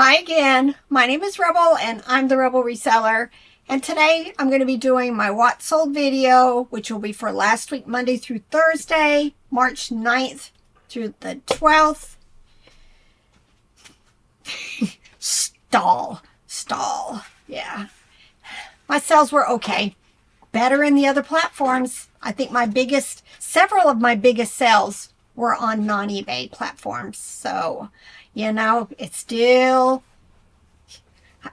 Hi again, my name is Rebel and I'm the Rebel Reseller, and today I'm going to be doing my What Sold video, which will be for last week Monday through Thursday, March 9th through the 12th. Stall. Yeah. My sales were okay. Better in the other platforms. I think several of my biggest sales were on non-eBay platforms. So, it's still,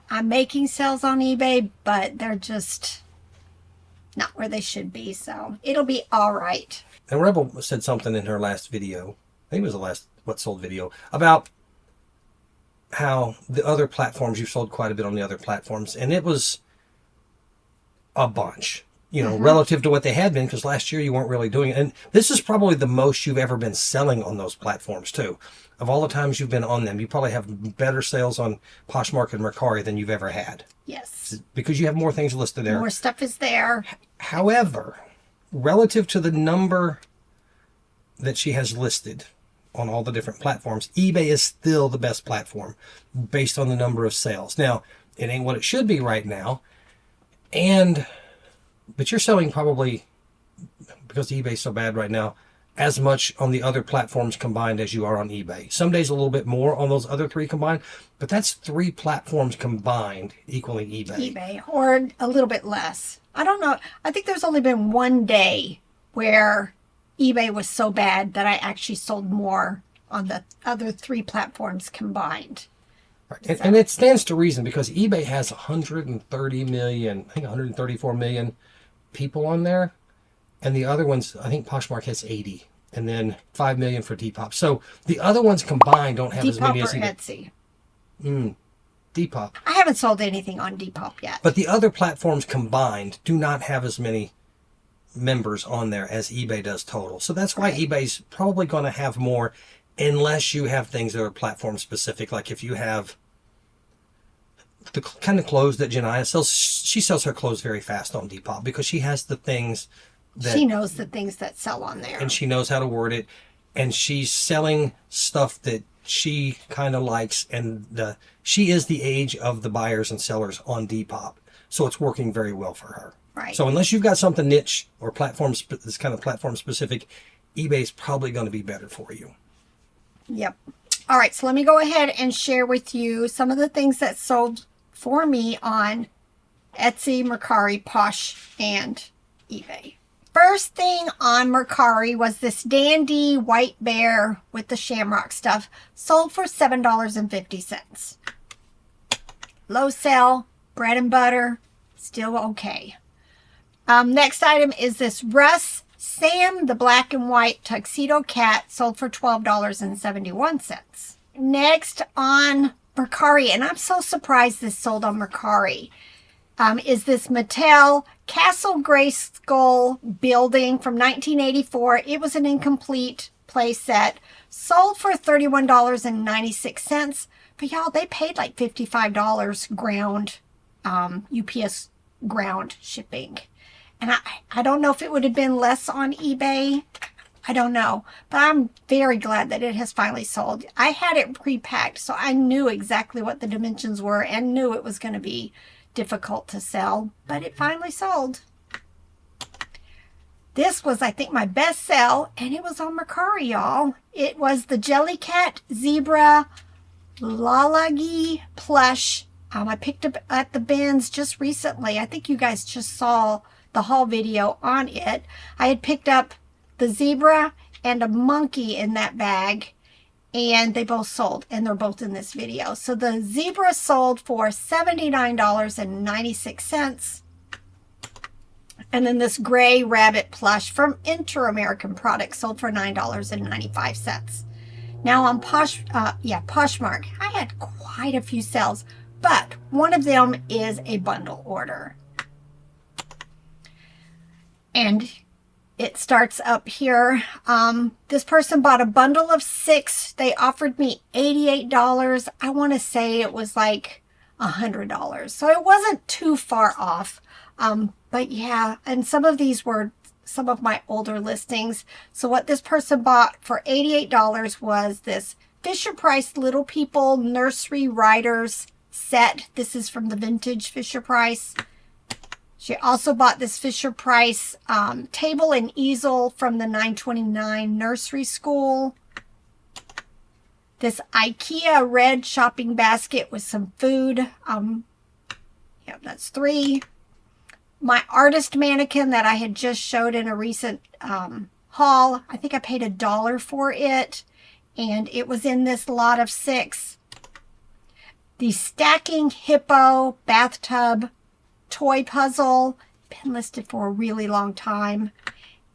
I'm making sales on eBay, but they're just not where they should be. So it'll be all right. And Rebel said something in her last video, I think it was the last What Sold video, about how the other platforms, you sold quite a bit on the other platforms, and it was a bunch, relative to what they had been, because last year you weren't really doing it. And this is probably the most you've ever been selling on those platforms too. Of all the times you've been on them, you probably have better sales on Poshmark and Mercari than you've ever had. Yes. Because you have more things listed there. More stuff is there. However, relative to the number that she has listed on all the different platforms, eBay is still the best platform based on the number of sales. Now, it ain't what it should be right now. But you're selling probably, because eBay's so bad right now, as much on the other platforms combined as you are on eBay. Some days a little bit more on those other three combined, but that's three platforms combined equaling eBay. Or a little bit less. I don't know. I think there's only been one day where eBay was so bad that I actually sold more on the other three platforms combined. Right. And it stands to reason, because eBay has 130 million, I think 134 million people on there. And the other ones, I think Poshmark has 80, and then 5 million for Depop. So the other ones combined don't have Depop as many as Etsy. Depop. I haven't sold anything on Depop yet. But the other platforms combined do not have as many members on there as eBay does total. So that's why eBay's probably going to have more, unless you have things that are platform specific. Like if you have the kind of clothes that Janiah sells, she sells her clothes very fast on Depop because she has the things that she knows the things that sell on there. And she knows how to word it. And she's selling stuff that she kind of likes. And she is the age of the buyers and sellers on Depop. So it's working very well for her. Right. So unless you've got something niche or this kind of platform specific, eBay's probably going to be better for you. Yep. All right. So let me go ahead and share with you some of the things that sold for me on Etsy, Mercari, Posh, and eBay. First thing on Mercari was this dandy white bear with the shamrock stuff. Sold for $7.50. Low sell, bread and butter, still okay. Next item is this Russ Sam, the black and white tuxedo cat, sold for $12.71. Next on Mercari, and I'm so surprised this sold on Mercari, is this Mattel Castle Grayskull building from 1984. It was an incomplete play set. Sold for $31.96. But y'all, they paid like $55 ground, UPS ground shipping. And I don't know if it would have been less on eBay. I don't know. But I'm very glad that it has finally sold. I had it pre-packed, so I knew exactly what the dimensions were and knew it was going to be difficult to sell, but it finally sold. This was, I think, my best sell, and it was on Mercari, y'all. It was the Jellycat Zebra Lalagi plush. I picked up at the bins just recently. I think you guys just saw the haul video on it. I had picked up the zebra and a monkey in that bag, and they both sold, and they're both in this video. So the zebra sold for $79.96. And then this gray rabbit plush from Inter-American Products sold for $9.95. Now on Poshmark, I had quite a few sales, but one of them is a bundle order. And it starts up here. This person bought a bundle of 6. They offered me $88. I want to say it was like $100. So it wasn't too far off. But yeah, and some of these were some of my older listings. So what this person bought for $88 was this Fisher-Price Little People Nursery Riders set. This is from the vintage Fisher-Price. She also bought this Fisher-Price table and easel from the 929 Nursery School. This IKEA red shopping basket with some food. Yeah, that's 3. My artist mannequin that I had just showed in a recent haul. I think I paid $1 for it. And it was in this lot of 6. The stacking hippo bathtub toy puzzle. Been listed for a really long time.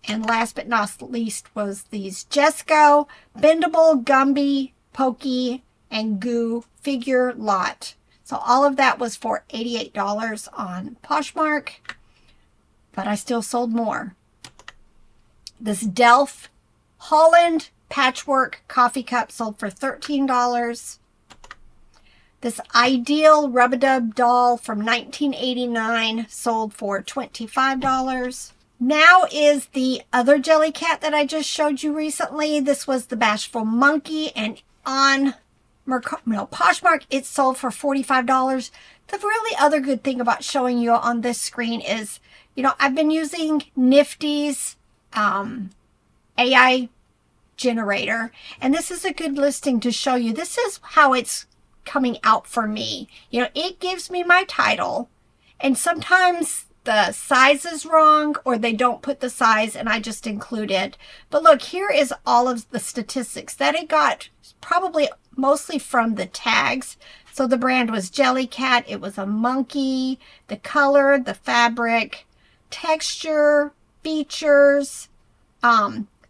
And last but not least was these Jesco bendable Gumby, Pokey, and Goo figure lot. So all of that was for $88 on Poshmark. But I still sold more. This Delft Holland patchwork coffee cup sold for $13. This Ideal Rub-a-Dub doll from 1989 sold for $25. Now is the other jelly cat that I just showed you recently. This was the Bashful Monkey, and on Poshmark it sold for $45. The really other good thing about showing you on this screen is, you know, I've been using Nifty's AI generator, and this is a good listing to show you. This is how it's coming out for me. You know, it gives me my title, and sometimes the size is wrong or they don't put the size and I just include it. But look, here is all of the statistics that it got, probably mostly from the tags. So the brand was Jellycat, it was a monkey, the color, the fabric, texture, features,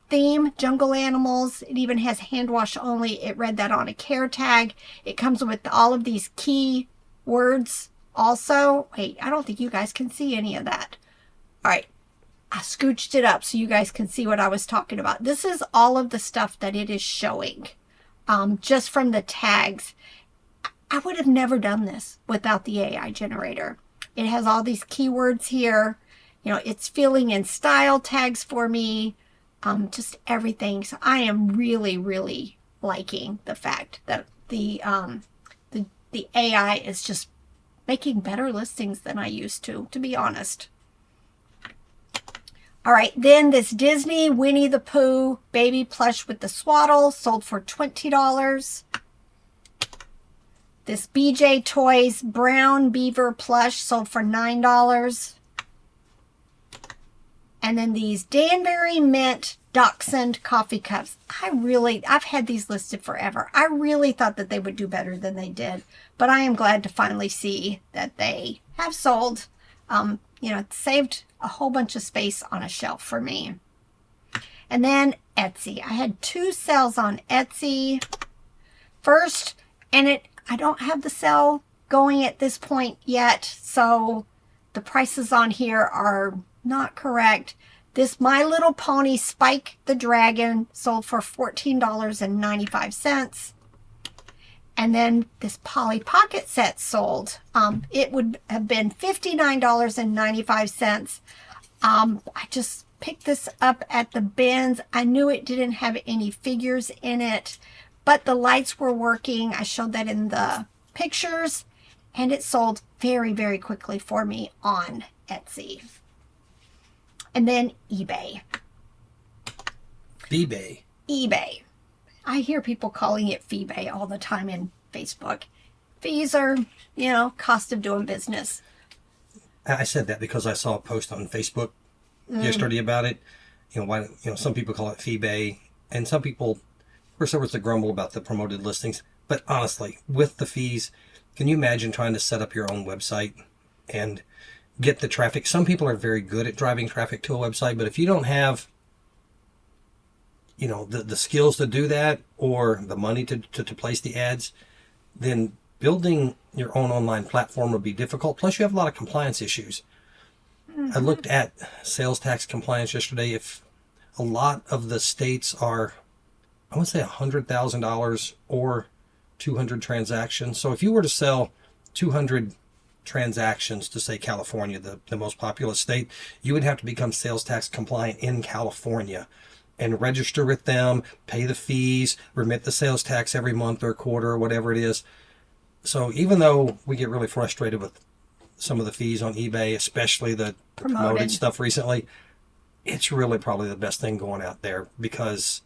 theme, jungle animals. It even has hand wash only. It read that on a care tag. It comes with all of these key words also. Wait, I don't think you guys can see any of that. All right, I scooched it up so you guys can see what I was talking about. This is all of the stuff that it is showing just from the tags. I would have never done this without the AI generator. It has all these keywords here. You know, it's filling in style tags for me. Just everything. So I am really, really liking the fact that the AI is just making better listings than I used to be honest. All right, then this Disney Winnie the Pooh baby plush with the swaddle sold for $20. This BJ Toys brown beaver plush sold for $9. And then these Danbury Mint Dachshund coffee cups. I've had these listed forever. I really thought that they would do better than they did. But I am glad to finally see that they have sold. You know, it saved a whole bunch of space on a shelf for me. And then Etsy. I had 2 sales on Etsy. First, and I don't have the sale going at this point yet. So the prices on here are not correct. This My Little Pony Spike the Dragon sold for $14.95. And then this Polly Pocket set sold. It would have been $59.95. I just picked this up at the bins. I knew it didn't have any figures in it, but the lights were working. I showed that in the pictures, and it sold very, very quickly for me on Etsy. And then eBay. eBay. I hear people calling it Feebay all the time in Facebook. Fees are, you know, cost of doing business. I said that because I saw a post on Facebook yesterday about it. You know, some people call it Feebay, and some people, of course, there was the grumble about the promoted listings. But honestly, with the fees, can you imagine trying to set up your own website and get the traffic? Some people are very good at driving traffic to a website, but if you don't have, you know, the skills to do that or the money to place the ads, then building your own online platform would be difficult. Plus, you have a lot of compliance issues. I looked at sales tax compliance yesterday. If a lot of the states are, I want to say $100,000 or 200 transactions. So if you were to sell 200 transactions to, say, California, the most populous state, you would have to become sales tax compliant in California. and register with them, pay the fees, remit the sales tax every month or quarter or whatever it is. So even though we get really frustrated with some of the fees on eBay, especially the promoted stuff recently, it's really probably the best thing going out there, because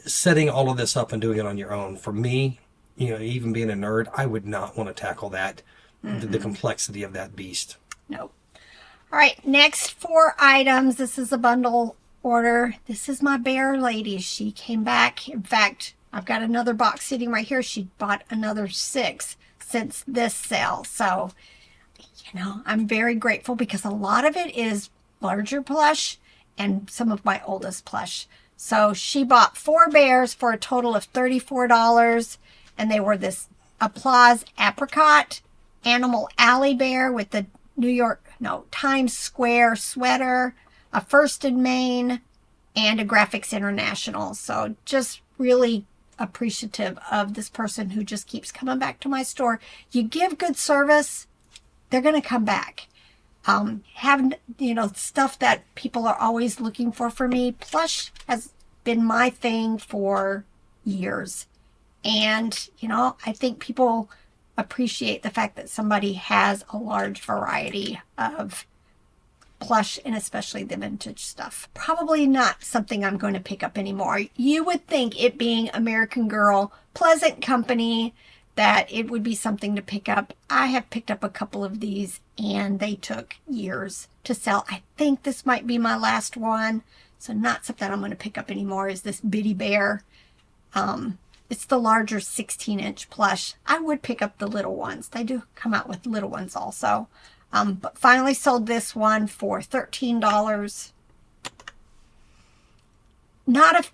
setting all of this up and doing it on your own, for me, even being a nerd, I would not want to tackle that, the complexity of that beast. Nope. All right, next 4 items. This is a bundle order. This is my bear lady. She came back. In fact, I've got another box sitting right here. She bought another 6 since this sale. So, I'm very grateful, because a lot of it is larger plush and some of my oldest plush. So she bought 4 bears for a total of $34. And they were this Applause Apricot, Animal Alley bear with the Times Square sweater, a First in Maine, and a Graphics International. So just really appreciative of this person who just keeps coming back to my store. You give good service, they're going to come back. Have, stuff that people are always looking for me. Plush has been my thing for years. And, I think people appreciate the fact that somebody has a large variety of plush, and especially the vintage stuff. Probably not something I'm going to pick up anymore. You would think, it being American Girl, pleasant company, that it would be something to pick up. I have picked up a couple of these, and they took years to sell. I think this might be my last one. So not something I'm going to pick up anymore is this Bitty Bear. It's the larger 16-inch plush. I would pick up the little ones. They do come out with little ones also. But finally sold this one for $13. Not a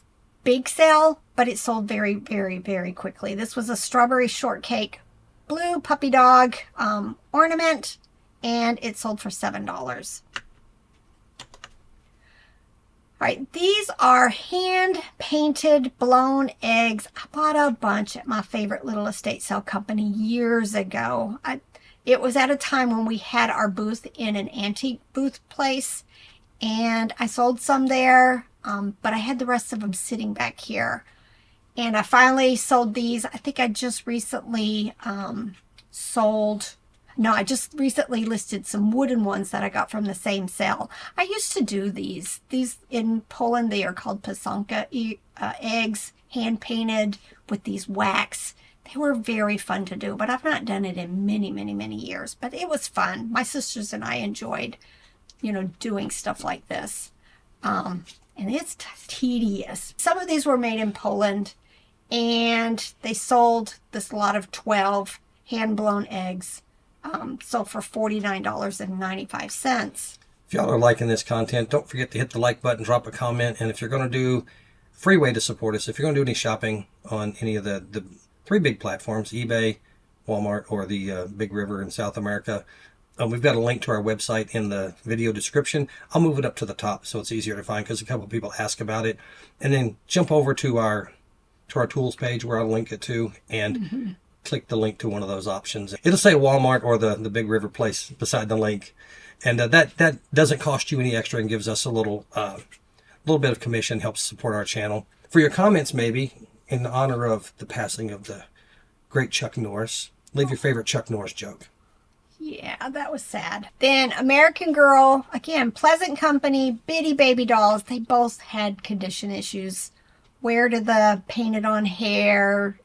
big sale, but it sold very, very, very quickly. This was a strawberry shortcake blue puppy dog ornament, and it sold for $7. All right, these are hand-painted blown eggs. I bought a bunch at my favorite little estate sale company years ago. It was at a time when we had our booth in an antique booth place, and I sold some there, but I had the rest of them sitting back here. And I finally sold these. I think I just recently I just recently listed some wooden ones that I got from the same sale. I used to do these. These in Poland, they are called pasanka eggs, hand painted with these wax. They were very fun to do, but I've not done it in many, many, many years. But it was fun. My sisters and I enjoyed, doing stuff like this. And it's tedious. Some of these were made in Poland, and they sold this lot of 12 hand-blown eggs. Sold for $49.95. If y'all are liking this content, don't forget to hit the like button, drop a comment, and if you're going to do free way to support us, if you're going to do any shopping on any of the 3 big platforms, eBay, Walmart, or the Big River in South America, we've got a link to our website in the video description. I'll move it up to the top so it's easier to find, because a couple of people ask about it. And then jump over to our tools page where I'll link it to, and click the link to one of those options. It'll say Walmart or the Big River place beside the link, and that doesn't cost you any extra and gives us a little bit of commission, helps support our channel. For your comments, maybe in honor of the passing of the great Chuck Norris, leave your favorite Chuck Norris joke. Yeah, that was sad. Then American Girl, again, pleasant company, bitty baby dolls. They both had condition issues. Where did the painted on hair,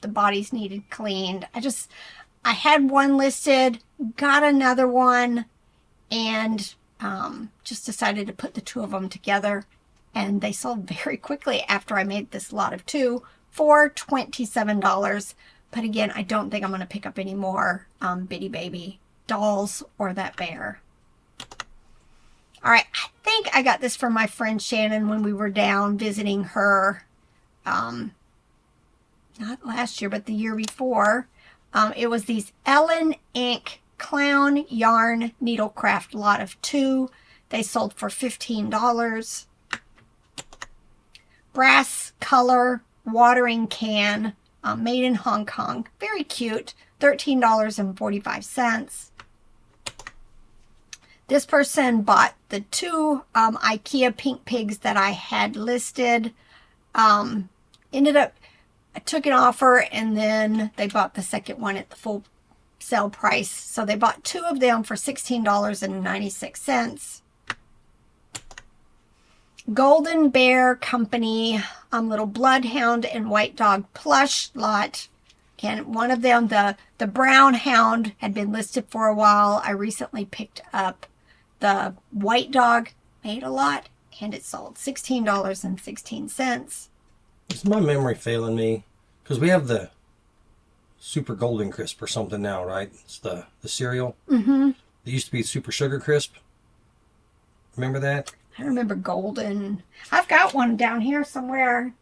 the bodies needed cleaned. I had one listed, got another one, and just decided to put the 2 of them together. And they sold very quickly after I made this lot of 2 for $27. But again, I don't think I'm going to pick up any more bitty baby dolls or that bear. All right, I think I got this from my friend Shannon when we were down visiting her. Not last year, but the year before. It was these Ellen Ink Clown Yarn Needlecraft lot of 2. They sold for $15. Brass color watering can, made in Hong Kong. Very cute. $13.45. This person bought the 2 IKEA pink pigs that I had listed. Ended up, I took an offer, and then they bought the second one at the full sale price. So they bought 2 of them for $16.96. Golden Bear Company, little bloodhound and white dog plush lot. Again, one of them, the brown hound, had been listed for a while. I recently picked up the white dog, made a lot, and it sold $16.16. Is my memory failing me? Because we have the Super Golden Crisp or something now, right? It's the cereal. Mm-hmm. It used to be Super Sugar Crisp. Remember that? I remember Golden. I've got one down here somewhere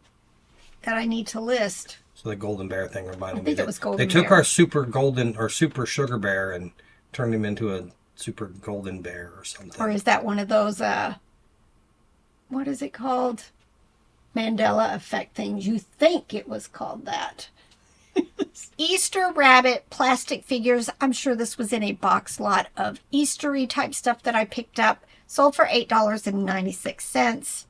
that I need to list. So the Golden Bear thing reminded me. I think it was Golden They took Bear. our Super Golden or Super Sugar Bear and turned him into a Super Golden Bear or something. Or is that one of those, what is it called? Mandela effect things. You think it was called that. Easter rabbit plastic figures. I'm sure this was in a box lot of Eastery type stuff that I picked up. Sold for $8.96.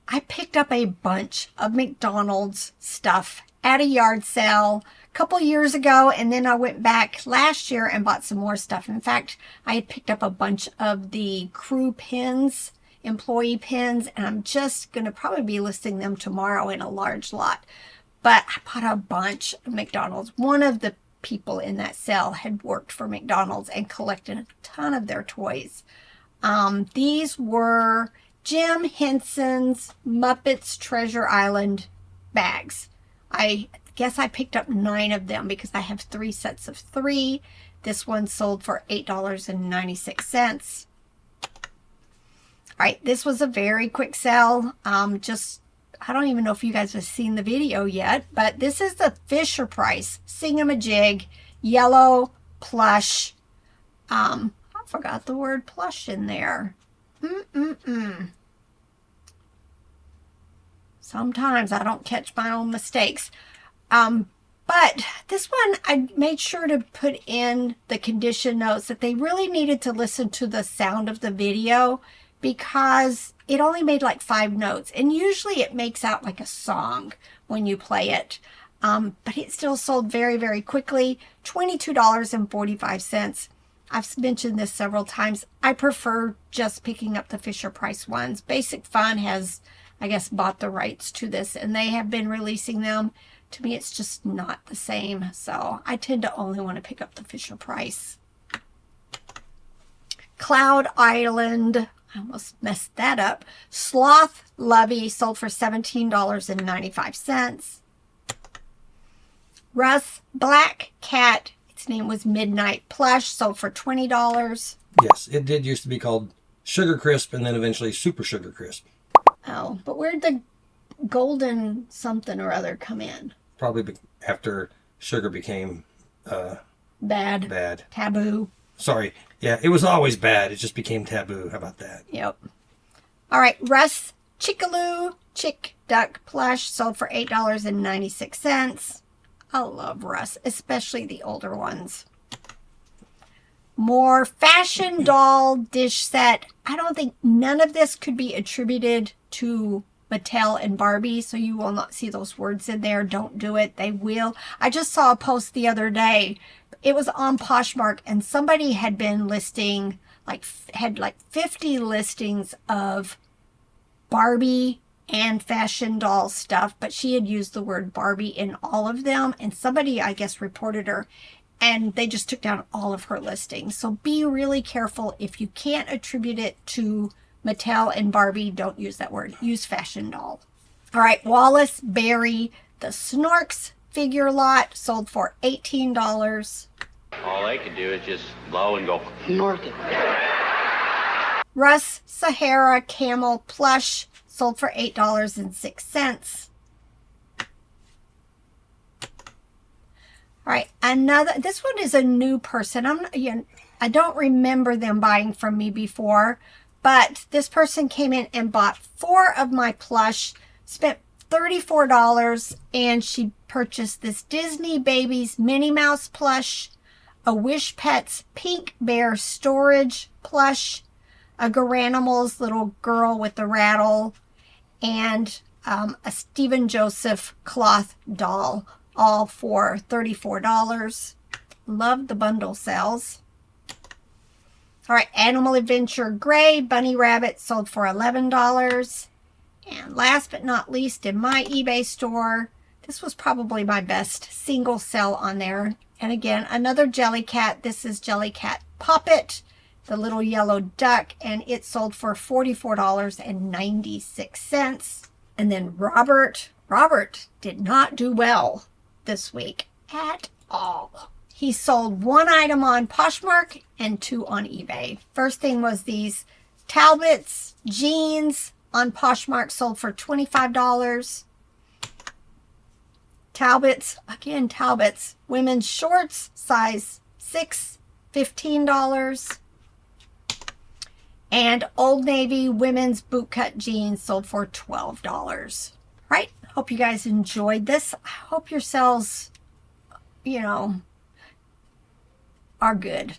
I picked up a bunch of McDonald's stuff at a yard sale a couple years ago, and then I went back last year and bought some more stuff. In fact, I had picked up a bunch of the crew pins, employee pins, and I'm just going to probably be listing them tomorrow in a large lot. But I bought a bunch of McDonald's. One of the people in that sale had worked for McDonald's and collected a ton of their toys. These were Jim Henson's Muppets Treasure Island bags. I guess I picked up 9 of them because I have 3 sets of 3. This one sold for $8.96. All right, this was a very quick sell. I don't even know if you guys have seen the video yet, but this is the Fisher Price Singamajig yellow plush. I forgot the word plush in there. Sometimes I don't catch my own mistakes. But this one, I made sure to put in the condition notes that they really needed to listen to the sound of the video, because it only made like 5 notes, and usually it makes out like a song when you play it. But it still sold very, very quickly. $22.45. I've mentioned this several times. I prefer just picking up the Fisher Price ones. Basic Fun has, I guess, bought the rights to this, and they have been releasing them. To me, it's just not the same. So I tend to only want to pick up the Fisher Price. Cloud Island. I almost messed that up. Sloth Lovey sold for $17.95. Russ Black Cat, its name was Midnight Plush, sold for $20. Yes, it did used to be called Sugar Crisp and then eventually Super Sugar Crisp. Oh, but where'd the golden something or other come in? Probably after sugar became Bad. Taboo. Sorry. Yeah, it was always bad. It just became taboo. How about that? Yep. All right. Russ Chickaloo Chick Duck Plush sold for $8.96. I love Russ, especially the older ones. More fashion doll dish set. I don't think none of this could be attributed to Mattel and Barbie, so you will not see those words in there. Don't do it. They will. I just saw a post the other day. It was on Poshmark, and somebody had been listing, had 50 listings of Barbie and fashion doll stuff, but she had used the word Barbie in all of them, and somebody, I guess, reported her, and they just took down all of her listings. So be really careful. If you can't attribute it to Mattel and Barbie, don't use that word. Use fashion doll. All right, Wallace Berry, the Snorks figure lot, sold for $18. All they can do is just blow and go, Norkin. Russ Sahara Camel Plush, sold for $8.06. All right, this one is a new person. I don't remember them buying from me before, but this person came in and bought 4 of my plush, spent $34, and she purchased this Disney Babies Minnie Mouse plush. a Wish Pets Pink Bear Storage Plush, a Garanimals little girl with the rattle, and a Stephen Joseph cloth doll, all for $34. Love the bundle sales. All right, Animal Adventure Gray Bunny Rabbit sold for $11. And last but not least, in my eBay store, this was probably my best single sell on there. And again, another Jellycat. This is Jellycat Poppet, the little yellow duck, and it sold for $44.96. And then Robert did not do well this week at all. He sold one item on Poshmark and 2 on eBay. First thing was these Talbots jeans on Poshmark, sold for $25. Talbots, again, Talbots, women's shorts, size 6, $15. And Old Navy women's bootcut jeans sold for $12. Right? Hope you guys enjoyed this. I hope your sales, are good.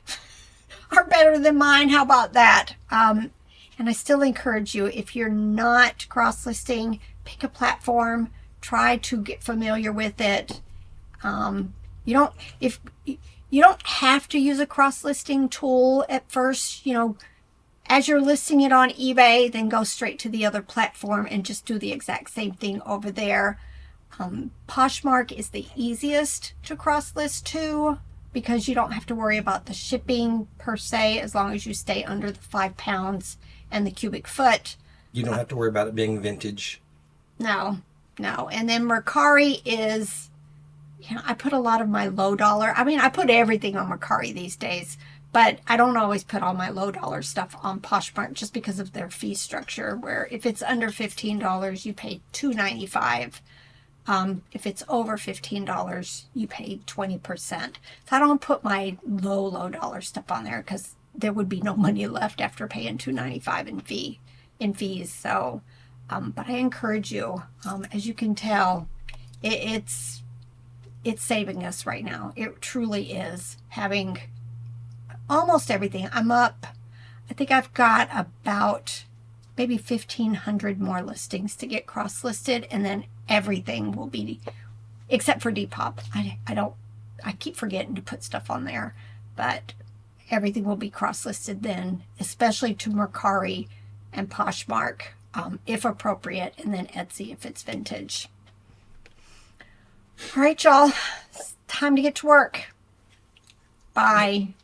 Are better than mine. How about that? And I still encourage you, if you're not cross-listing, pick a platform. Try to get familiar with it. You don't have to use a cross-listing tool at first. As you're listing it on eBay, then go straight to the other platform and just do the exact same thing over there. Poshmark is the easiest to cross-list to, because you don't have to worry about the shipping per se, as long as you stay under the 5 pounds and the cubic foot. You don't have to worry about it being vintage. No. And then Mercari is, I put a lot of my low dollar. I put everything on Mercari these days, but I don't always put all my low dollar stuff on Poshmark just because of their fee structure, where if it's under $15, you pay $2.95. If it's over $15, you pay 20%. So I don't put my low dollar stuff on there because there would be no money left after paying $2.95 in fees. So, but I encourage you, as you can tell, it's saving us right now. It truly is, having almost everything. I think I've got about maybe 1,500 more listings to get cross-listed, and then everything will be, except for Depop. I keep forgetting to put stuff on there, but everything will be cross-listed then, especially to Mercari and Poshmark, if appropriate, and then Etsy if it's vintage. All right, y'all, it's time to get to work. Bye.